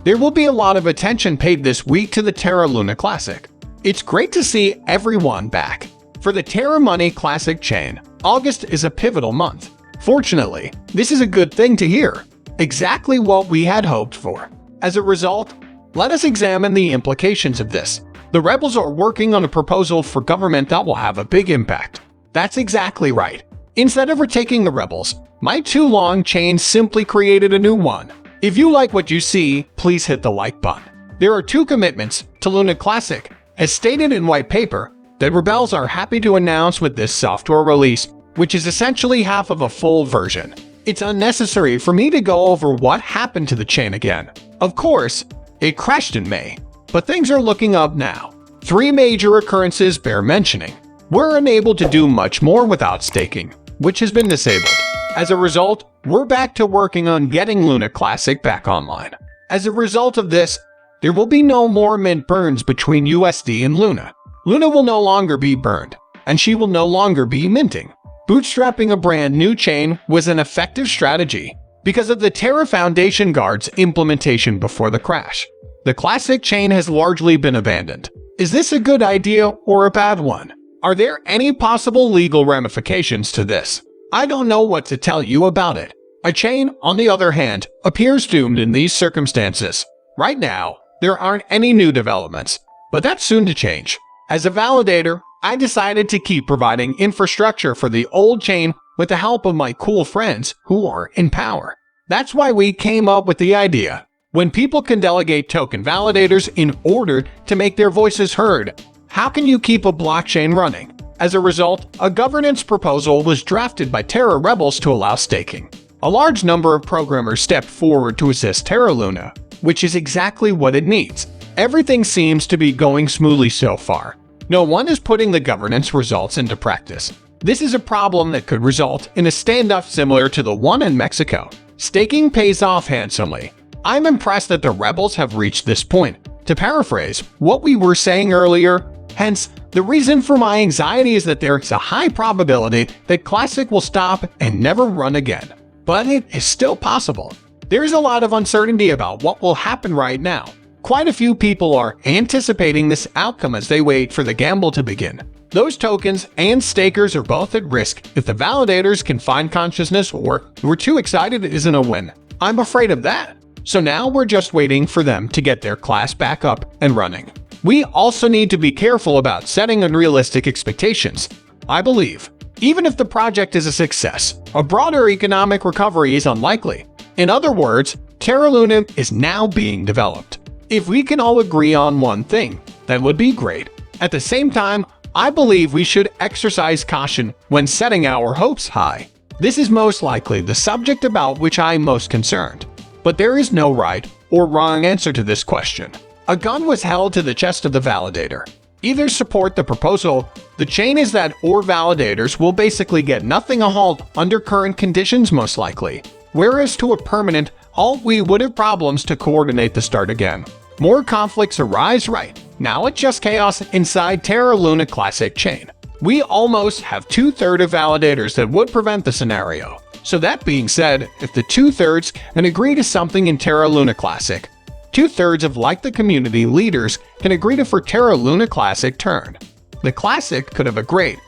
There will be a lot of attention paid this week to the Terra Luna Classic. It's great to see everyone back. For the Terra Money Classic chain, August is a pivotal month. Fortunately, this is a good thing to hear. Exactly what we had hoped for. As a result, let us examine the implications of this. The rebels are working on a proposal for government that will have a big impact. That's exactly right. Instead of retaking the rebels, my too long chain simply created a new one. If you like what you see, please hit the like button. There are two commitments to Luna Classic, as stated in white paper, that rebels are happy to announce with this software release, which is essentially half of a full version. It's unnecessary for me to go over what happened to the chain again. Of course, it crashed in May, but things are looking up now. 3 major occurrences bear mentioning. We're unable to do much more without staking, which has been disabled. As a result, we're back to working on getting Luna Classic back online. As a result of this, there will be no more mint burns between USD and Luna. Luna will no longer be burned, and she will no longer be minting. Bootstrapping a brand new chain was an effective strategy because of the Terra Foundation Guard's implementation before the crash. The Classic chain has largely been abandoned. Is this a good idea or a bad one? Are there any possible legal ramifications to this? I don't know what to tell you about it. A chain, on the other hand, appears doomed in these circumstances. Right now, there aren't any new developments, but that's soon to change. As a validator, I decided to keep providing infrastructure for the old chain with the help of my cool friends who are in power. That's why we came up with the idea. When people can delegate token validators in order to make their voices heard, how can you keep a blockchain running? As a result, a governance proposal was drafted by Terra rebels to allow staking. A large number of programmers stepped forward to assist Terra Luna, which is exactly what it needs. Everything seems to be going smoothly so far. No one is putting the governance results into practice. This is a problem that could result in a standoff similar to the one in Mexico. Staking pays off handsomely. I'm impressed that the rebels have reached this point. To paraphrase what we were saying earlier, hence, the reason for my anxiety is that there is a high probability that Classic will stop and never run again. But it is still possible. There's a lot of uncertainty about what will happen right now. Quite a few people are anticipating this outcome as they wait for the gamble to begin. Those tokens and stakers are both at risk if the validators can find consciousness, or we're too excited it isn't a win. I'm afraid of that. So now we're just waiting for them to get their class back up and running. We also need to be careful about setting unrealistic expectations. I believe, even if the project is a success, a broader economic recovery is unlikely. In other words, Terra Luna is now being developed. If we can all agree on one thing, that would be great. At the same time, I believe we should exercise caution when setting our hopes high. This is most likely the subject about which I'm most concerned. But there is no right or wrong answer to this question. A gun was held to the chest of the validator. Either support the proposal, the chain is that, or validators will basically get nothing a halt under current conditions most likely. Whereas to a permanent, halt we would have problems to coordinate the start again. More conflicts arise right now. It's just chaos inside Terra Luna Classic chain. We almost have 2/3 of validators that would prevent the scenario. So that being said, if the 2/3 can agree to something in Terra Luna Classic, 2/3 of the community leaders can agree to for Terra Luna Classic turn. The Classic could have a great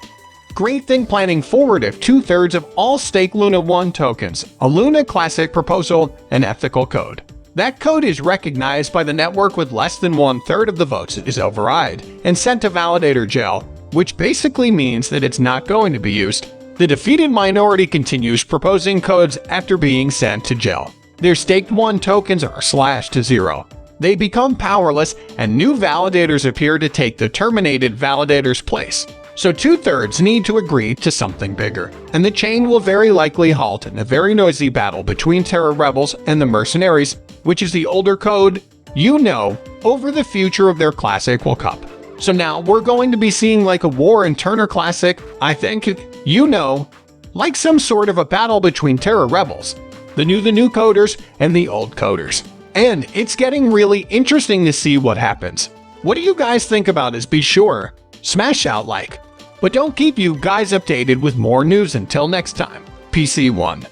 thing planning forward if 2/3 of all stake Luna 1 tokens, a Luna Classic proposal, and ethical code. That code is recognized by the network with less than 1/3 of the votes is override and sent to validator jail, which basically means that it's not going to be used. The defeated minority continues proposing codes after being sent to jail. Their staked 1 tokens are slashed to 0. They become powerless and new validators appear to take the terminated validator's place. So 2/3 need to agree to something bigger, and the chain will very likely halt in a very noisy battle between Terra rebels and the mercenaries, which is the older code, over the future of their Classic World Cup. So now we're going to be seeing like a war in Turner Classic, I think, like some sort of a battle between Terra rebels, the new coders and the old coders. And it's getting really interesting to see what happens. What do you guys think about this? Be sure, smash out like. But don't keep you guys updated with more news until next time. PC1.